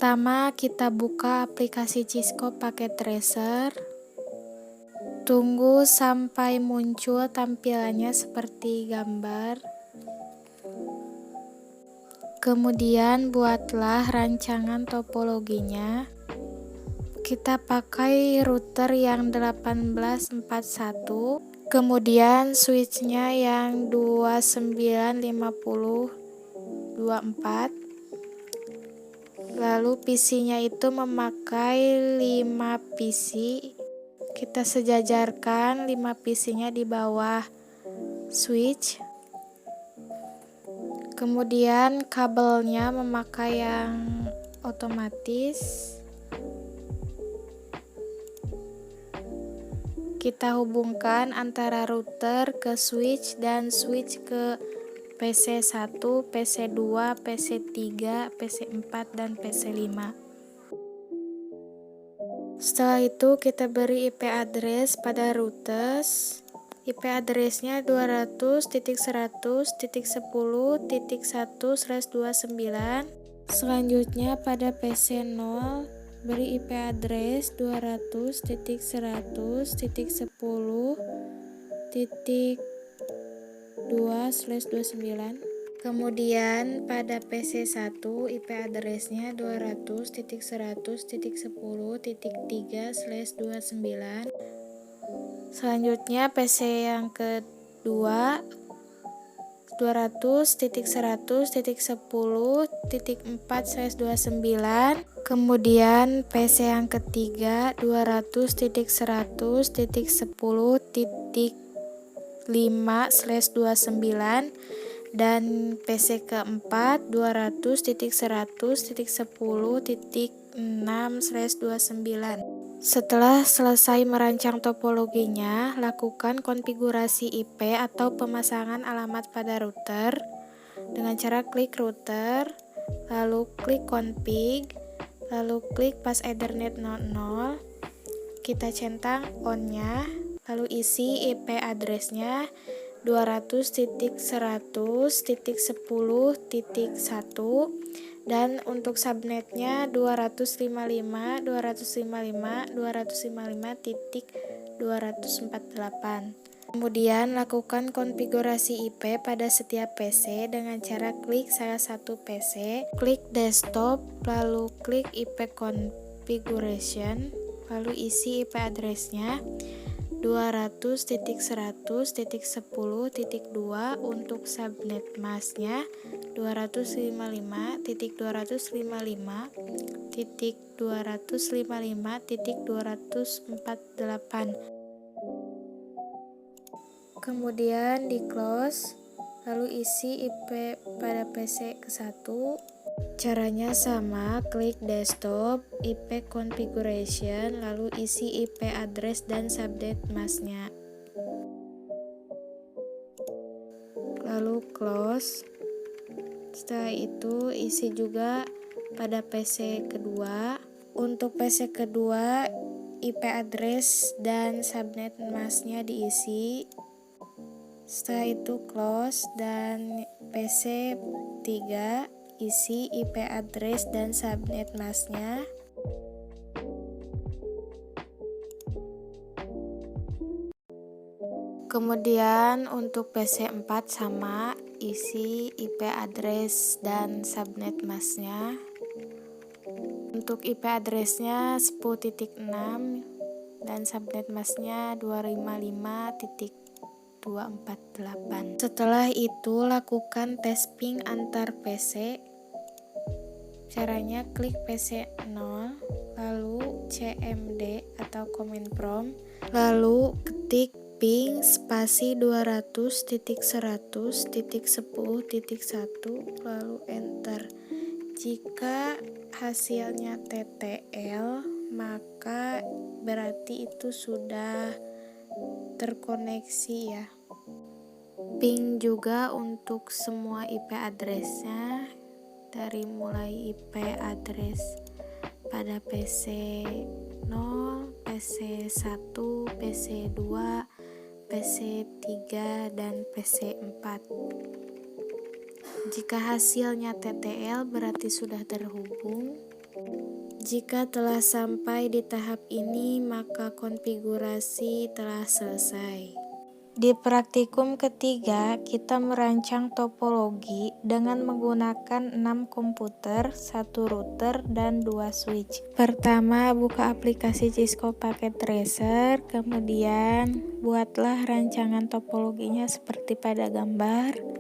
Pertama, kita buka aplikasi Cisco pakai tracer. Tunggu sampai muncul tampilannya seperti gambar. Kemudian buatlah rancangan topologinya. Kita pakai router yang 1841. Kemudian switchnya yang 295024. Lalu PC-nya itu memakai 5 PC. Kita sejajarkan 5 PC-nya di bawah switch. Kemudian kabelnya memakai yang otomatis. Kita hubungkan antara router ke switch dan switch ke PC1, PC2, PC3, PC4, dan PC5. Setelah itu kita beri IP address pada routers. IP address-nya 200.100.10.1/29. Selanjutnya pada PC0 beri IP address 200.10.2/29. Kemudian pada PC1 IP address-nya 200.100.10.3/29. Selanjutnya PC yang kedua 200.100.10.4/29. Kemudian PC yang ketiga 200.100.10.5/29. Dan PC keempat 200.100.10.6/29. Setelah selesai merancang topologinya, lakukan konfigurasi IP atau pemasangan alamat pada router dengan cara klik router, lalu klik config, lalu klik pas Ethernet 00. Kita centang on-nya, lalu isi IP address-nya 200.100.10.1. Dan untuk subnetnya 255.255.255.248. Kemudian lakukan konfigurasi IP pada setiap PC dengan cara klik salah satu PC, klik desktop, lalu klik IP configuration, lalu isi IP address-nya 200.100.10.2. Untuk subnet masknya 255.255.255.248. Kemudian di close, lalu isi IP pada PC ke-1. Caranya sama, klik desktop, IP configuration, lalu isi IP address dan subnet masknya. Lalu close. Setelah itu isi juga pada PC kedua. Untuk PC kedua IP address dan subnet masknya diisi. Setelah itu close, dan PC 3 isi IP address dan subnet masknya. Kemudian untuk PC 4 sama, isi IP address dan subnet masknya. Untuk IP address-nya 10.6 dan subnet masknya 255.248. Setelah itu lakukan tes ping antar PC. Caranya klik PC 0, lalu cmd atau command prompt, lalu ketik ping spasi 200.100.10.1, lalu enter. Jika hasilnya TTL, maka berarti itu sudah terkoneksi ya. Ping juga untuk semua IP address-nya, dari mulai IP address pada PC 0, PC 1, PC 2, PC 3, dan PC 4. Jika hasilnya TTL berarti sudah terhubung. Jika telah sampai di tahap ini, maka konfigurasi telah selesai. Di praktikum ketiga, kita merancang topologi dengan menggunakan 6 komputer, 1 router, dan 2 switch. Pertama, buka aplikasi Cisco Packet Tracer, kemudian buatlah rancangan topologinya seperti pada gambar.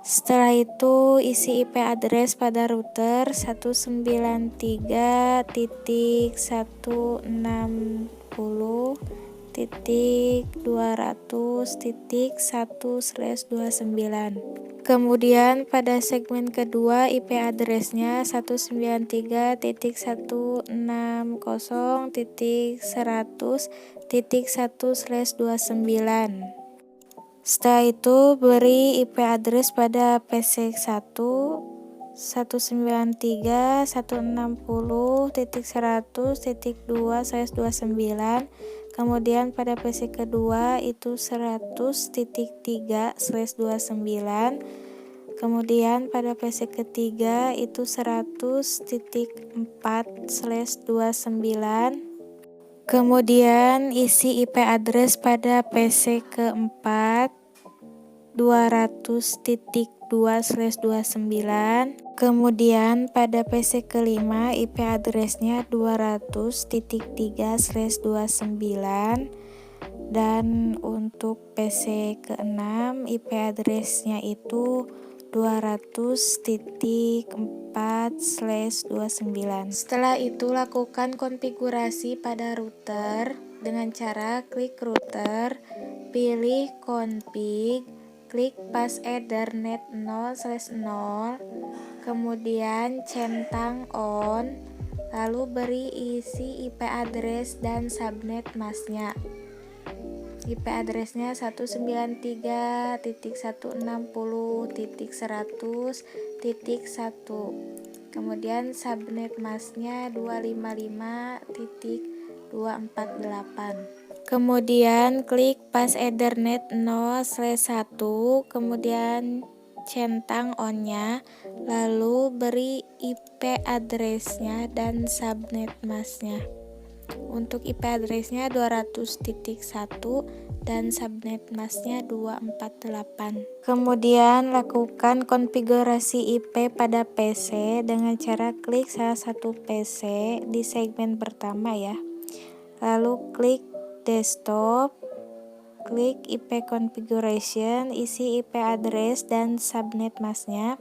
Setelah itu, isi IP address pada router 193.160.200.1/29. Kemudian pada segmen kedua IP address-nya 193.160.100.1/29. Setelah itu beri IP address pada PC 1 193.160.100.2/29. Kemudian pada PC kedua itu 100.3/29. Kemudian pada PC ketiga itu 100.4/29. Kemudian isi IP address pada PC keempat 200.2/29. Kemudian pada PC kelima IP address-nya 200.3/29. Dan untuk PC ke-6 IP address-nya itu 200.4/29. Setelah itu lakukan konfigurasi pada router dengan cara klik router, pilih config, klik pas Ethernet 0/0, kemudian centang on, lalu beri isi IP address dan subnet masknya. IP address-nya 193.160.100.1. Kemudian subnet masknya 255.248. Kemudian klik pas Ethernet 0/1, kemudian centang on-nya, lalu beri IP address-nya dan subnet masknya. Untuk IP address-nya 200.1 dan subnet masknya 248. Kemudian lakukan konfigurasi IP pada PC dengan cara klik salah satu PC di segmen pertama ya. Lalu klik desktop, klik IP configuration, isi IP address dan subnet masknya.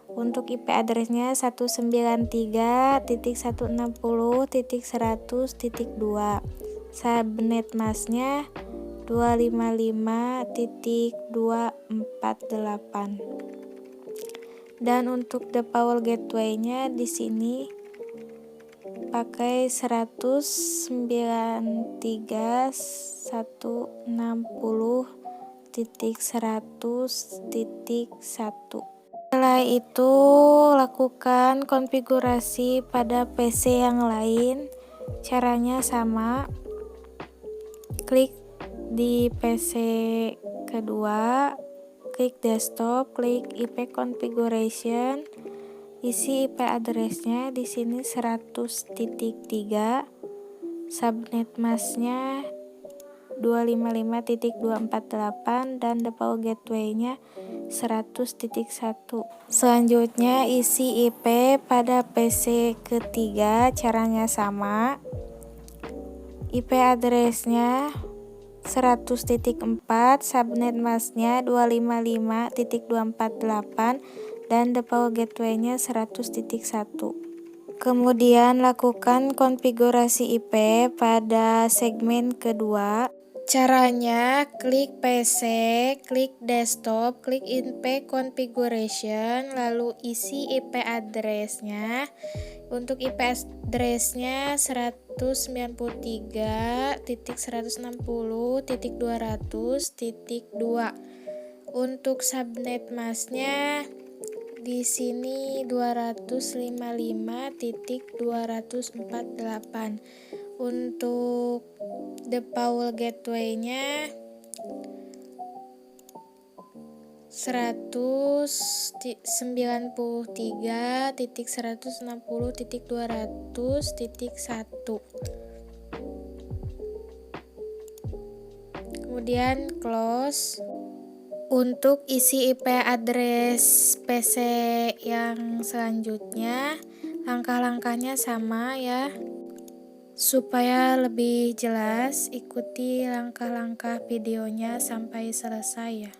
Untuk IP address-nya 193.160.100.2. Subnet masknya 255.248. Dan untuk the power gateway-nya di sini pakai 193.160.100.1. Setelah itu lakukan konfigurasi pada PC yang lain. Caranya sama. Klik di PC kedua, klik desktop, klik IP configuration, isi IP address-nya di sini 100.3, subnet masknya 255.248 dan the power gateway-nya 100.1. Selanjutnya isi IP pada PC ketiga, caranya sama. IP address-nya 100.4, subnet masknya 255.248 dan the power gateway-nya 100.1. Kemudian lakukan konfigurasi IP pada segmen kedua. Caranya klik PC, klik desktop, klik IP configuration, lalu isi IP address-nya. Untuk IP address-nya 193.160.200.2. Untuk subnet masknya Di sini 255.248. Untuk default gateway-nya 193.160.200.1. Kemudian close. Untuk isi IP address PC yang selanjutnya, langkah-langkahnya sama ya. Supaya lebih jelas, ikuti langkah-langkah videonya sampai selesai ya.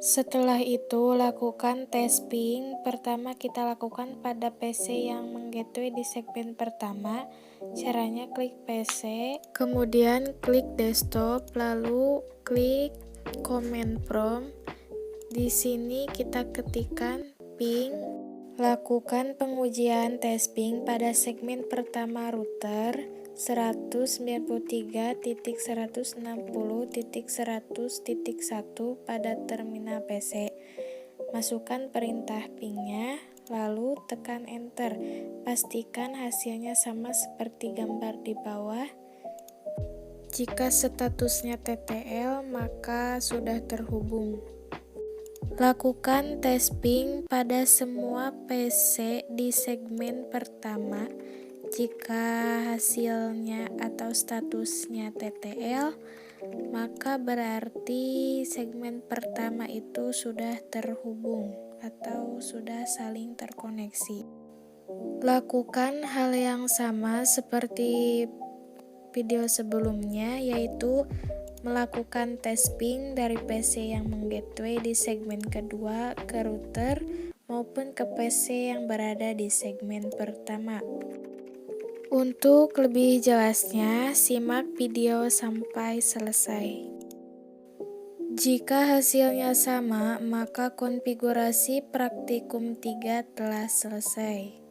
Setelah itu, lakukan tes ping. Pertama kita lakukan pada PC yang menggateway di segmen pertama. Caranya klik PC, kemudian klik desktop, lalu klik command prompt. Di sini kita ketikkan ping. Lakukan pengujian tes ping pada segmen pertama router 193.160.100.1 pada terminal PC. Masukkan perintah pingnya, lalu tekan enter. Pastikan hasilnya sama seperti gambar di bawah. Jika statusnya TTL, maka sudah terhubung. Lakukan tes ping pada semua PC di segmen pertama. Jika hasilnya atau statusnya TTL, maka berarti segmen pertama itu sudah terhubung atau sudah saling terkoneksi. Lakukan hal yang sama seperti video sebelumnya, yaitu melakukan tes ping dari PC yang menggateway di segmen kedua ke router maupun ke PC yang berada di segmen pertama. Untuk lebih jelasnya, simak video sampai selesai. Jika hasilnya sama, maka konfigurasi praktikum 3 telah selesai.